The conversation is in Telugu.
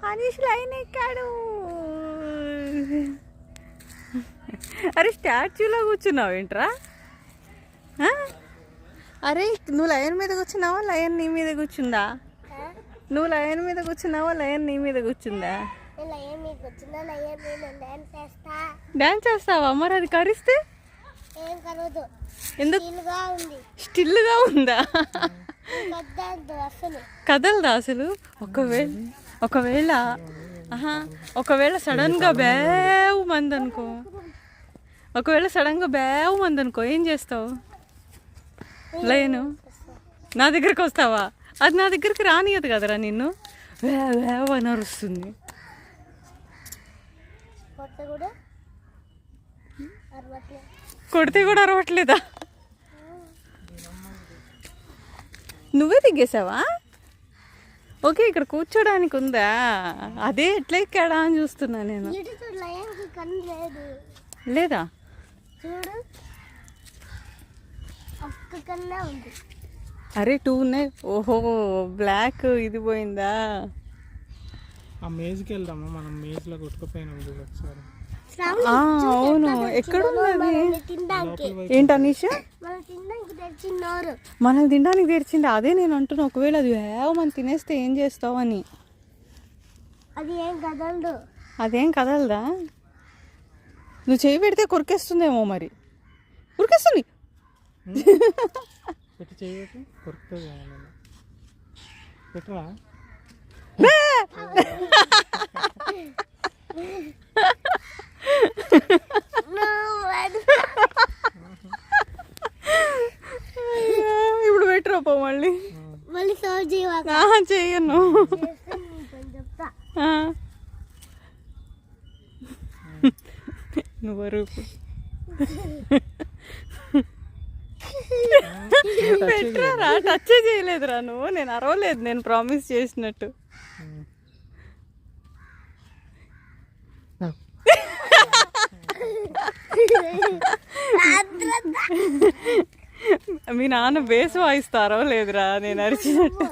అనీష్ లైన్ ఎక్కాడు. అరే స్టాచ్యూలో కూర్చున్నావు ఏంట్రా? అరే నువ్వు లయన్ మీద కూర్చున్నావా, లయన్ నీ మీద కూర్చుందా? నువ్వు లయన్ మీద కూర్చున్నావా, లయన్ నీ మీద కూర్చుందా? డాన్స్ చేస్తావా? మరి అది కరిస్తే ఎందుకు స్టిల్గా ఉందా? కదలదా అసలు? ఒకవేళ సడన్గా బేవ్ మంది అనుకో, ఏం చేస్తావు? లయను నా దగ్గరికి వస్తావా? అది నా దగ్గరికి రానియదు కదరా నిన్ను. వేవ్ అని అరుస్తుంది. కొడితే కూడా అరవట్లేదా? నువ్వే దిగేసావా? ఓకే, ఇక్కడ కూర్చోడానికి ఉందా? అదే ఎట్లా ఎక్కాడా అని చూస్తున్నా నేను. లేదా? అరే 2 ఉన్నాయి. ఓహో బ్లాక్ ఇది పోయిందా? ఆ మేజ్కి వెళ్దామా మనం? మేజ్లో కొట్టుకుపోయినాం ఒకసారి. అవును, ఎక్కడున్నది? ఏంటి అనీష్ మనం తినడానికి తెరిచింది? అదే నేను అంటున్నా, ఒకవేళ అది మనం తినేస్తే ఏం చేస్తావు అని. అదేం కదలదా? నువ్వు చేయి పెడితే కొరికేస్తుందేమో. మరి కొరికేస్తుంది. పెట్టి చేయబెట్టి కొరుకుతుంది. పెట్టరా? ఇప్పుడు పెట్టరాపో మళ్ళీ చెయ్యను. నువ్వు రూపు పెట్టరా? టచ్ చేయలేదురా నువ్వు. నేను అరవలేదు, నేను ప్రామిస్ చేసినట్టు. మీ నాన్న బేస్ వాయిస్తారో లేదురా నేను అరిచినట్టు?